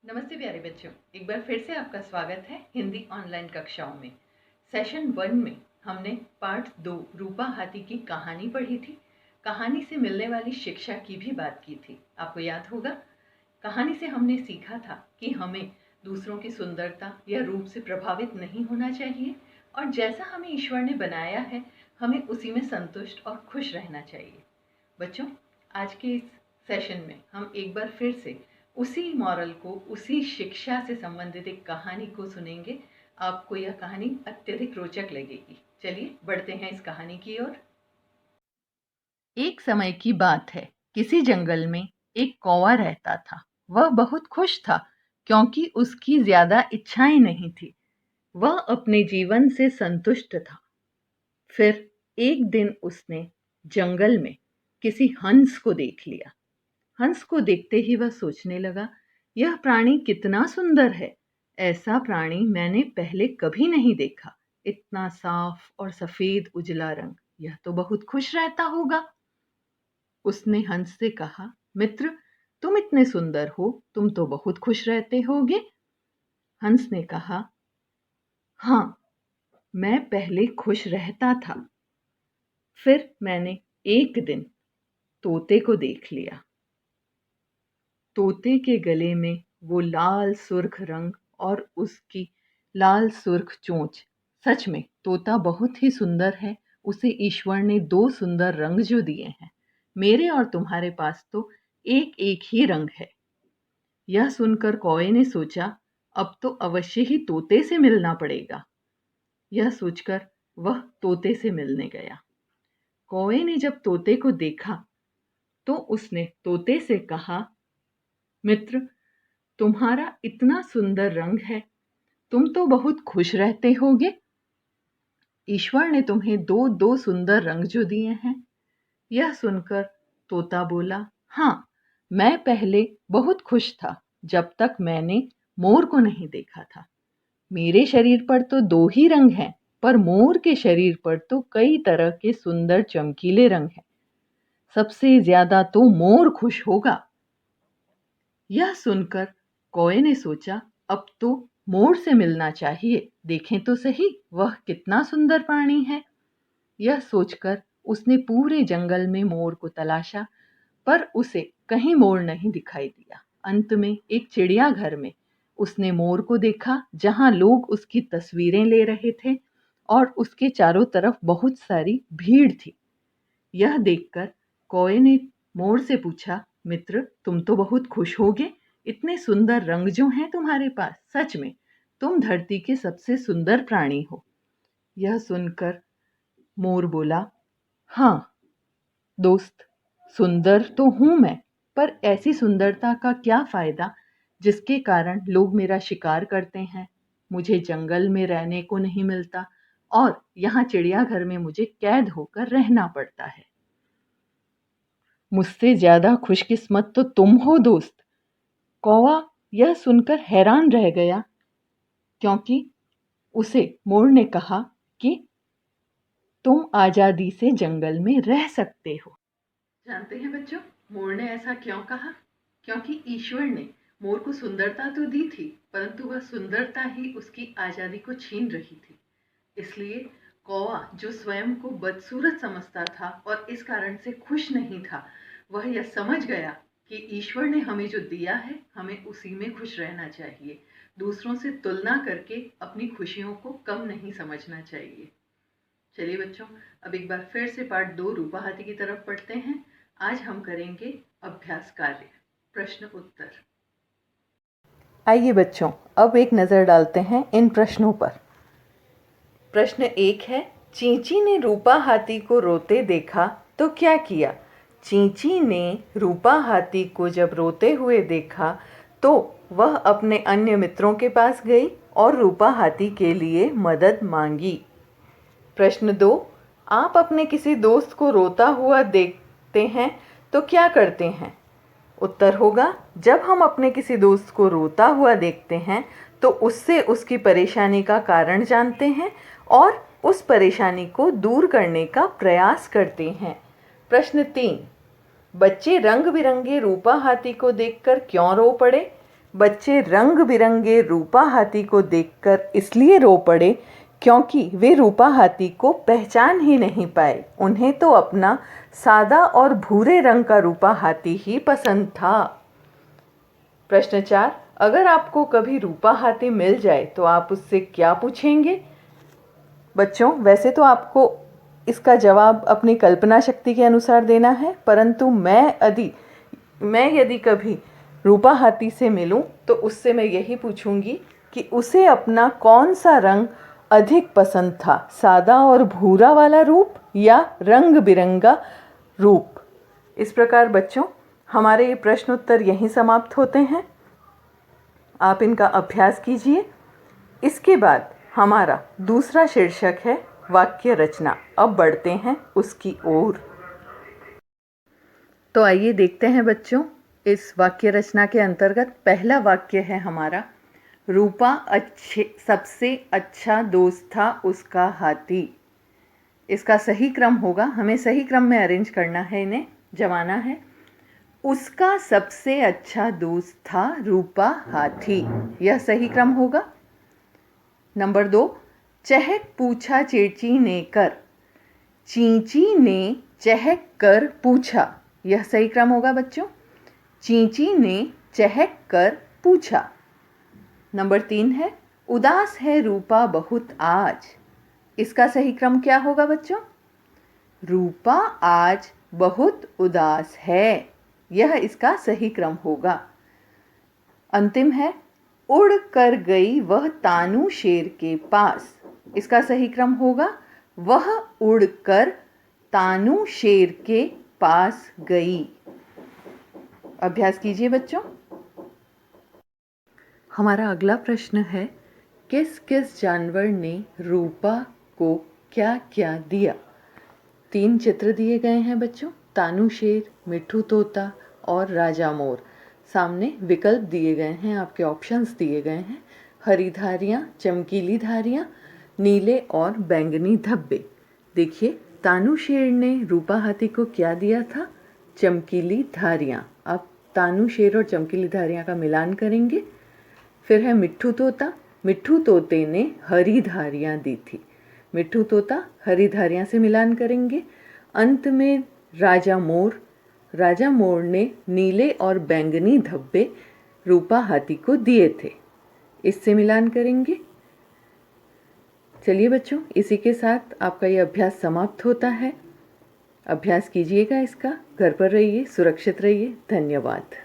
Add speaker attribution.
Speaker 1: नमस्ते प्यारे बच्चों, एक बार फिर से आपका स्वागत है हिंदी ऑनलाइन कक्षाओं में। सेशन 1 में हमने पार्ट 2 रूपा हाथी की कहानी पढ़ी थी। कहानी से मिलने वाली शिक्षा की भी बात की थी। आपको याद होगा, कहानी से हमने सीखा था कि हमें दूसरों की सुंदरता या रूप से प्रभावित नहीं होना चाहिए और जैसा हमें ईश्वर ने बनाया है हमें उसी में संतुष्ट और खुश रहना चाहिए। बच्चों, आज के इस सेशन में हम एक बार फिर से उसी मॉरल को, उसी शिक्षा से संबंधित एक कहानी को सुनेंगे। आपको यह कहानी अत्यधिक रोचक लगेगी। चलिए बढ़ते हैं इस कहानी की ओर। एक समय की बात है, किसी जंगल में एक कौवा रहता था। वह बहुत खुश था क्योंकि उसकी ज्यादा इच्छाएं नहीं थी। वह अपने जीवन से संतुष्ट था। फिर एक दिन उसने जंगल में किसी हंस को देख लिया। हंस को देखते ही वह सोचने लगा, यह प्राणी कितना सुंदर है। ऐसा प्राणी मैंने पहले कभी नहीं देखा। इतना साफ और सफेद उजला रंग, यह तो बहुत खुश रहता होगा। उसने हंस से कहा, मित्र, तुम इतने सुंदर हो, तुम तो बहुत खुश रहते होगे। हंस ने कहा, हाँ, मैं पहले खुश रहता था। फिर मैंने एक दिन तोते को देख लिया। तोते के गले में वो लाल सुर्ख रंग और उसकी लाल सुर्ख चोंच। सच में तोता बहुत ही सुंदर है। उसे ईश्वर ने 2 सुंदर रंग जो दिए हैं। मेरे और तुम्हारे पास तो एक एक ही रंग है। यह सुनकर कौवे ने सोचा, अब तो अवश्य ही तोते से मिलना पड़ेगा। यह सोचकर वह तोते से मिलने गया। कौवे ने जब तोते को देखा तो उसने तोते से कहा, मित्र, तुम्हारा इतना सुंदर रंग है, तुम तो बहुत खुश रहते होगे। ईश्वर ने तुम्हें 2 सुंदर रंग जो दिए हैं। यह सुनकर तोता बोला, हाँ, मैं पहले बहुत खुश था जब तक मैंने मोर को नहीं देखा था। मेरे शरीर पर तो 2 ही रंग हैं, पर मोर के शरीर पर तो कई तरह के सुंदर चमकीले रंग हैं। सबसे ज्यादा तो मोर खुश होगा। यह सुनकर कौवे ने सोचा, अब तो मोर से मिलना चाहिए, देखें तो सही वह कितना सुंदर प्राणी है। यह सोचकर उसने पूरे जंगल में मोर को तलाशा, पर उसे कहीं मोर नहीं दिखाई दिया। अंत में एक चिड़ियाघर में उसने मोर को देखा, जहां लोग उसकी तस्वीरें ले रहे थे और उसके चारों तरफ बहुत सारी भीड़ थी। यह देखकर कौवे ने मोर से पूछा, मित्र, तुम तो बहुत खुश होगे। इतने सुंदर रंग जो हैं तुम्हारे पास, सच में तुम धरती के सबसे सुंदर प्राणी हो। यह सुनकर मोर बोला, हाँ दोस्त, सुंदर तो हूं मैं, पर ऐसी सुंदरता का क्या फायदा जिसके कारण लोग मेरा शिकार करते हैं। मुझे जंगल में रहने को नहीं मिलता और यहाँ चिड़ियाघर में मुझे कैद होकर रहना पड़ता है। मुझसे ज्यादा खुशकिस्मत तो तुम हो दोस्त। कौवा यह सुनकर हैरान रह गया, क्योंकि उसे मोर ने कहा कि तुम आजादी से जंगल में रह सकते हो। जानते हैं बच्चों, मोर ने ऐसा क्यों कहा? क्योंकि ईश्वर ने मोर को सुंदरता तो दी थी, परंतु वह सुंदरता ही उसकी आजादी को छीन रही थी। इसलिए कौवा, जो स्वयं को बदसूरत समझता था और इस कारण से खुश नहीं था, वह यह समझ गया कि ईश्वर ने हमें जो दिया है, हमें उसी में खुश रहना चाहिए। दूसरों से तुलना करके अपनी खुशियों को कम नहीं समझना चाहिए। चलिए बच्चों, अब एक बार फिर से पार्ट 2 रूपा हाथी की तरफ पढ़ते हैं। आज हम करेंगे अभ्यास कार्य, प्रश्न उत्तर। आइए बच्चों, अब एक नज़र डालते हैं इन प्रश्नों पर। प्रश्न 1 है, चींची ने रूपा हाथी को रोते देखा तो क्या किया? चींची ने रूपा हाथी को जब रोते हुए देखा तो वह अपने अन्य मित्रों के पास गई और रूपा हाथी के लिए मदद मांगी। प्रश्न 2, आप अपने किसी दोस्त को रोता हुआ देखते हैं तो क्या करते हैं? उत्तर होगा, जब हम अपने किसी दोस्त को रोता हुआ देखते हैं तो उससे उसकी परेशानी का कारण जानते हैं और उस परेशानी को दूर करने का प्रयास करते हैं। प्रश्न 3, बच्चे रंग बिरंगे रूपा हाथी को देखकर क्यों रो पड़े? बच्चे रंग बिरंगे रूपा हाथी को देखकर इसलिए रो पड़े क्योंकि वे रूपा हाथी को पहचान ही नहीं पाए। उन्हें तो अपना सादा और भूरे रंग का रूपा हाथी ही पसंद था। प्रश्न 4, अगर आपको कभी रूपा हाथी मिल जाए तो आप उससे क्या पूछेंगे? बच्चों, वैसे तो आपको इसका जवाब अपनी कल्पना शक्ति के अनुसार देना है, परंतु मैं यदि कभी रूपा हाथी से मिलूं तो उससे मैं यही पूछूंगी कि उसे अपना कौन सा रंग अधिक पसंद था, सादा और भूरा वाला रूप या रंग बिरंगा रूप। इस प्रकार बच्चों, हमारे ये प्रश्न उत्तर यहीं समाप्त होते हैं। आप इनका अभ्यास कीजिए। इसके बाद हमारा दूसरा शीर्षक है वाक्य रचना। अब बढ़ते हैं उसकी ओर। तो आइए देखते हैं बच्चों, इस वाक्य रचना के अंतर्गत पहला वाक्य है हमारा, रूपा सबसे अच्छा दोस्त था उसका हाथी। इसका सही क्रम होगा, हमें सही क्रम में अरेंज करना है, इन्हें जमाना है। उसका सबसे अच्छा दोस्त था रूपा हाथी, यह सही क्रम होगा। नंबर 2, चहक पूछा चेंची ने कर, चींची ने चहक कर पूछा, यह सही क्रम होगा बच्चों। चींची ने चहक कर पूछा। नंबर 3 है, उदास है रूपा बहुत आज, इसका सही क्रम क्या होगा बच्चों? रूपा आज बहुत उदास है, यह इसका सही क्रम होगा। अंतिम है, उड़ कर गई वह तानू शेर के पास, इसका सही क्रम होगा, वह उड़कर तानू शेर के पास गई। अभ्यास कीजिए बच्चों। हमारा अगला प्रश्न है, किस किस जानवर ने रूपा को क्या क्या दिया? 3 चित्र दिए गए हैं बच्चों, तानू शेर, मिट्ठू तोता और राजा मोर। सामने विकल्प दिए गए हैं, आपके ऑप्शंस दिए गए हैं, हरी धारियाँ, चमकीली धारियाँ, नीले और बैंगनी धब्बे। देखिए, तानू शेर ने रूपा हाथी को क्या दिया था? चमकीली धारियाँ। आप तानू शेर और चमकीली धारियाँ का मिलान करेंगे। फिर है मिट्ठू तोता, मिट्ठू तोते ने हरी धारियाँ दी थी, मिट्ठू तोता हरी धारियाँ से मिलान करेंगे। अंत में राजा मोर, राजा मोर ने नीले और बैंगनी धब्बे रूपा हाथी को दिए थे, इससे मिलान करेंगे। चलिए बच्चों, इसी के साथ आपका ये अभ्यास समाप्त होता है। अभ्यास कीजिएगा इसका, घर पर रहिए, सुरक्षित रहिए। धन्यवाद।